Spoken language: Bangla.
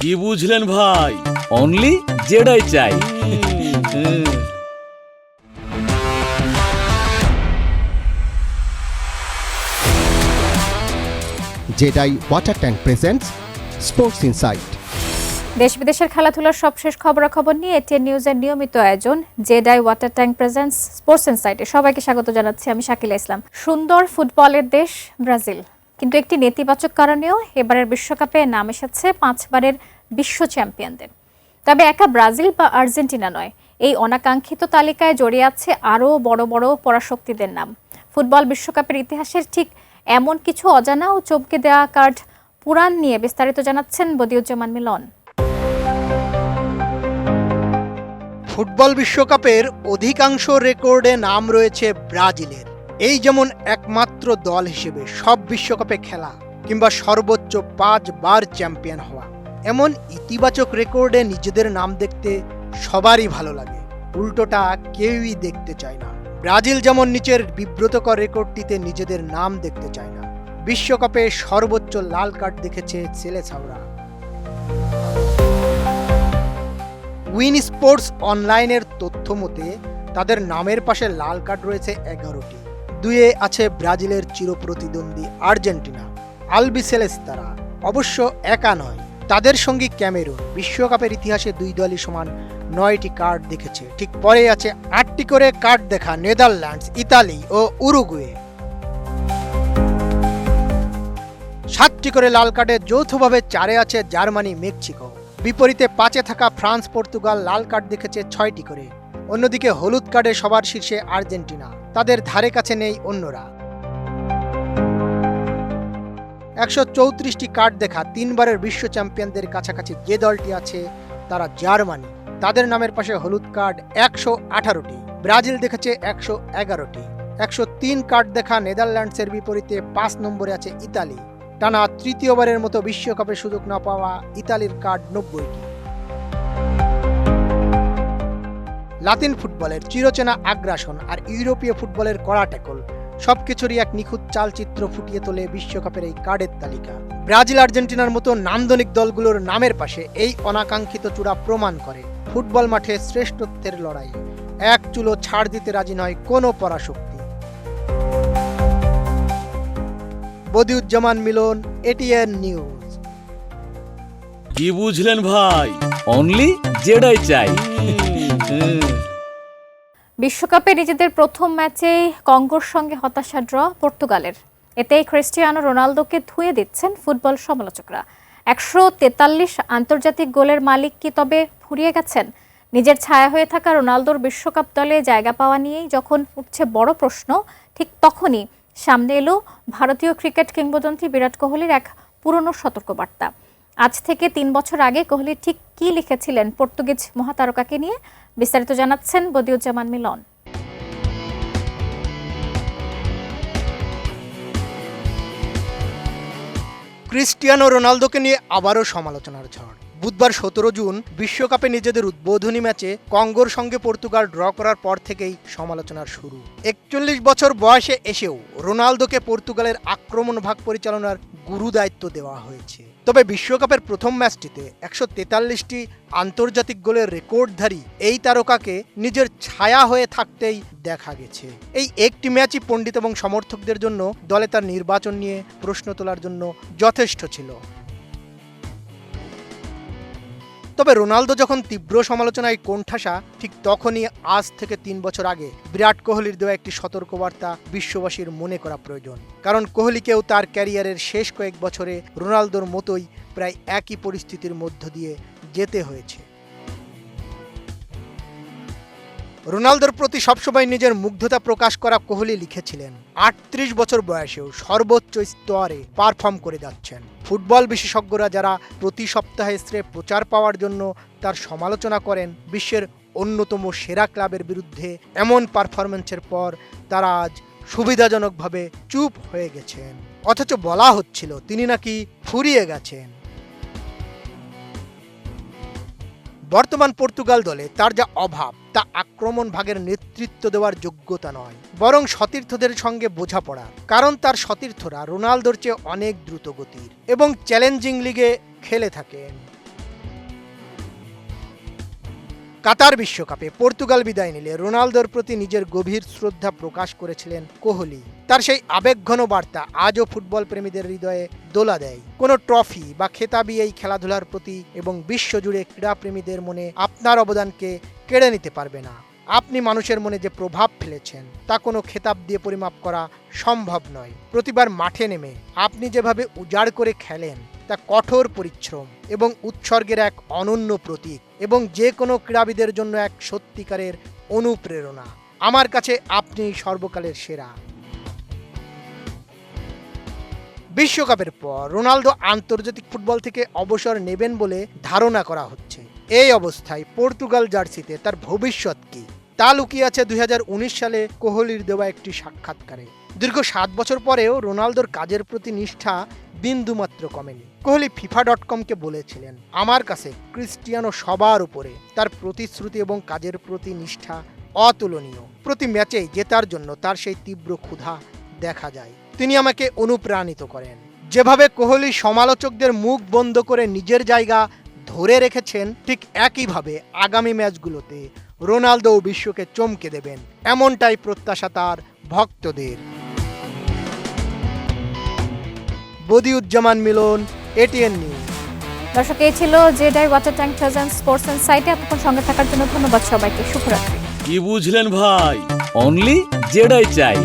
কি বুঝলেন ভাই? অনলি যেটাই চাই। Jedi water tank presents sports insight. দেশ বিদেশের খেলাধুলার সবশেষ খবরাখবর নিয়ে এটিএন নিউজের নিয়মিত আয়োজন জেডাই ওয়াটার ট্যাঙ্ক প্রেজেন্টস স্পোর্টস ইনসাইটে সবাইকে স্বাগত জানাচ্ছি। আমি শাকিলা ইসলাম। সুন্দর ফুটবলের দেশ ব্রাজিল, কিন্তু একটি নেতিবাচক কারণেও এবারের বিশ্বকাপে নাম এসেছে 5 বারের বিশ্ব চ্যাম্পিয়নদের। তবে একা ব্রাজিল বা আর্জেন্টিনা নয়, এই অনাকাঙ্ক্ষিত তালিকায় জড়িয়ে আছে আরও বড় বড় পরাশক্তিদের নাম। ফুটবল বিশ্বকাপের ইতিহাসের ঠিক এমন কিছু অজানা ও চমকে দেওয়া কার্ড পুরাণ নিয়ে বিস্তারিত জানাচ্ছেন বদিউজ্জামান মিলন। ফুটবল বিশ্বকাপের অধিকাংশ রেকর্ডে নাম রয়েছে ব্রাজিলের। এই যেমন একমাত্র দল হিসেবে সব বিশ্বকাপে খেলা কিংবা সর্বোচ্চ 5 বার চ্যাম্পিয়ন হওয়া, এমন ইতিবাচক রেকর্ডে নিজেদের নাম দেখতে সবারই ভালো লাগে। উল্টোটা কেউই দেখতে চায় না। ব্রাজিল যেমন নিচের বিব্রতকর রেকর্ডটিতে নিজেদের নাম দেখতে চায় না। বিশ্বকাপে সর্বোচ্চ লাল কার্ড দেখেছে সেলেসাওরা। উইন স্পোর্টস অনলাইনের তথ্য মতে তাদের নামের পাশে লাল কার্ড রয়েছে 11টি। দুয়ে আছে ব্রাজিলের চিরপ্রতিদ্বন্দ্বী আর্জেন্টিনা, আলবিসেলেস্তারা। অবশ্য একা নয়, তাদের সঙ্গী ক্যামেরুন বিশ্বকাপের ইতিহাসে দুই দলই সমান 9টি কার্ড দেখেছে। ঠিক পরে আছে 8টি করে কার্ড দেখা নেদারল্যান্ডস, ইতালি ও উরুগুয়ে। 7টি করে লাল কার্ডে যৌথভাবে 4-এ আছে জার্মানি, মেক্সিকো। বিপরীতে 5-এ থাকা ফ্রান্স, পর্তুগাল লাল কার্ড দেখেছে 6টি করে। অন্যদিকে হলুদ কার্ডে সবার শীর্ষে আর্জেন্টিনা, তাদের ধারে কাছে নেই অন্যরা। 134টি কার্ড দেখা 3 বারের বিশ্ব চ্যাম্পিয়নদের কাছাকাছি যে দলটি আছে তারা জার্মানি, তাদের নামের পাশে হলুদ কার্ড 118টি। ব্রাজিল দেখেছে 111টি। 103 কার্ড দেখা নেদারল্যান্ডসের বিপরীতে 5 নম্বরে আছে ইতালি। টানা তৃতীয়বারের মতো বিশ্বকাপে সুযোগ না পাওয়া ইতালির কার্ড 90টি। লাতিন ফুটবলের চিরচেনা আগ্রাসন আর ইউরোপীয় ফুটবলের কড়া ট্যাকল সবকিছুরই এক নিখুঁত চালচিত্র ফুটিয়ে তোলে বিশ্বকাপের এই কার্ডের তালিকা। ব্রাজিল, আর্জেন্টিনার মতো নান্দনিক দলগুলোর নামের পাশে এই অনাকাঙ্ক্ষিত চূড়া প্রমাণ করে ফুটবল মাঠে শ্রেষ্ঠত্বের লড়াই এক চুলো ছাড় দিতে রাজি নয় কোনো পরাশক্তি। বদিউজ্জামান মিলন, এটিএন নিউজ। কি বুঝলেন ভাই? অনলি যেটাই চাই। বিশ্বকাপে নিজেদের প্রথম ম্যাচে কঙ্গোর সঙ্গে হতাশা ড্র পর্তুগালের। এতেই ক্রিস্টিয়ানো রোনালদোকে ধুয়ে দিচ্ছেন ফুটবল সমালোচকরা। 143 আন্তর্জাতিক গোলের মালিক কি তবে ফুরিয়ে গেছেন? নিজের ছায়া হয়ে থাকা রোনালদোর বিশ্বকাপ দলে জায়গা পাওয়া নিয়েই যখন উঠছে বড় প্রশ্ন, ঠিক তখনই সামনে এলো ভারতীয় ক্রিকেট কিংবদন্তি বিরাট কোহলির এক পুরনো সতর্কবার্তা। আজ থেকে 3 বছর আগে কোহলি ঠিক কি লিখেছিলেন পর্তুগিজ মহাতারকাকে নিয়ে বিস্তারিত জানাচ্ছেন বদিউজ্জামান মিলন। ক্রিস্টিয়ানো রোনালদোকে নিয়ে আবারও সমালোচনার ঝড়। বুধবার 17 জুন বিশ্বকাপে নিজেদের উদ্বোধনী ম্যাচে কঙ্গোর সঙ্গে পর্তুগাল ড্র করার পর থেকেই সমালোচনার শুরু। 41 বছর বয়সে এসেও রোনালদোকে পর্তুগালের আক্রমণ ভাগ পরিচালনার গুরু দায়িত্ব দেওয়া হয়েছে। তবে বিশ্বকাপের প্রথম ম্যাচটিতে 143টি আন্তর্জাতিক গোলের রেকর্ডধারী এই তারকাকে নিজের ছায়া হয়ে থাকতেই দেখা গেছে। এই একটি ম্যাচই পণ্ডিত এবং সমর্থকদের জন্য দলে তার নির্বাচন নিয়ে প্রশ্ন তোলার জন্য যথেষ্ট ছিল। তবে রোনালদো যখন তীব্র সমালোচনায় কোণঠাসা, ঠিক তখনই আজ থেকে 3 বছর আগে বিরাট কোহলির দেওয়া একটি সতর্কবার্তা বিশ্ববাসীর মনে করা প্রয়োজন। কারণ কোহলিকেও তার ক্যারিয়ারের শেষ কয়েক বছরে রোনালদোর মতোই প্রায় একই পরিস্থিতির মধ্য দিয়ে যেতে হয়েছে। রোনালদোর প্রতি সবসময় নিজের মুগ্ধতা প্রকাশ করা কোহলি লিখেছিলেন, 38 বছর বয়সেও সর্বোচ্চ স্তরে পারফর্ম করে যাচ্ছেন। ফুটবল বিশেষজ্ঞরা যারা প্রতি সপ্তাহে প্রচার পাওয়ার জন্য তার সমালোচনা করেন, বিশ্বের অন্যতম সেরা ক্লাবের বিরুদ্ধে এমন পারফরম্যান্সের পর তারা আজ সুবিধাজনকভাবে চুপ হয়ে গেছেন। অথচ বলা হচ্ছিল তিনি নাকি ফুরিয়ে গেছেন। বর্তমান পর্তুগাল দলে তার যা অভাব তা আক্রমণ ভাগের নেতৃত্ব দেওয়ার যোগ্যতা নয়, বরং সতীর্থদের সঙ্গে বোঝাপড়ার। কারণ তার সতীর্থরা রোনালদোর চেয়ে অনেক দ্রুত গতির এবং চ্যালেঞ্জিং লিগে খেলে থাকেন। কাতার বিশ্বকাপে পর্তুগাল বিদায় নিলে রোনালদোর প্রতি নিজের গভীর শ্রদ্ধা প্রকাশ করেছিলেন কোহলি। তার সেই আবেগঘন বার্তা আজও ফুটবল প্রেমীদের হৃদয়ে দোলা দেয়। কোনো ট্রফি বা খেতাবি এই খেলাধুলার প্রতি এবং বিশ্বজুড়ে ক্রীড়াপ্রেমীদের মনে আপনার অবদানকে কেড়ে নিতে পারবে না। আপনি মানুষের মনে যে প্রভাব ফেলেছেন তা কোনো খেতাব দিয়ে পরিমাপ করা সম্ভব নয়। প্রতিবার মাঠে নেমে আপনি যেভাবে উজাড় করে খেলেন তা কঠোর পরিশ্রম এবং উৎসর্গের এক অনন্য প্রতীক এবং যে কোনো ক্রীড়াবিদের জন্য এক সত্যিকারের অনুপ্রেরণা। আমার কাছে আপনি সর্বকালের সেরা। বিশ্বকাপের পর রোনালদো আন্তর্জাতিক ফুটবল থেকে অবসর নেবেন বলে ধারণা করা হচ্ছে। এই অবস্থায় পর্তুগাল জার্সিতে তার ভবিষ্যৎ কি তা লুকিয়ে আছে 2019 সালে কোহলির দেওয়া একটি সাক্ষাৎকারে। দীর্ঘ 7 বছর পরেও রোনালদোর কাজের প্রতি নিষ্ঠা বিন্দুমাত্র কমেনি। কোহলি FIFA.com-কে বলেছিলেন, আমার কাছে ক্রিস্টিয়ানো সবার উপরে, তার প্রতিশ্রুতি এবং কাজের প্রতি নিষ্ঠা অতুলনীয়। প্রতি ম্যাচেই জেতার জন্য তার সেই তীব্র ক্ষুধা দেখা যায়। তিনি আমাকে অনুপ্রাণিত করেন। যেভাবে কোহলি সমালোচকদের মুখ বন্ধ করে নিজের জায়গা ধরে রেখেছেন, ঠিক একইভাবে আগামী ম্যাচগুলোতে রোনালদো বিশ্বকে চমকে দেবেন, এমনটাই প্রত্যাশা তার ভক্তদের। বদিউজ্জামান মিলন, ATN নিউজ। দর্শক, এই ছিল জেডাই ওয়াটার ট্যাঙ্ক প্রেজেন্ট স্পোর্টস ইনসাইটে। এতক্ষণ সঙ্গে থাকার জন্য ধন্যবাদ সবাইকে। শুভরাত্রি। কি বুঝলেন ভাই? অনলি যেটাই চাই।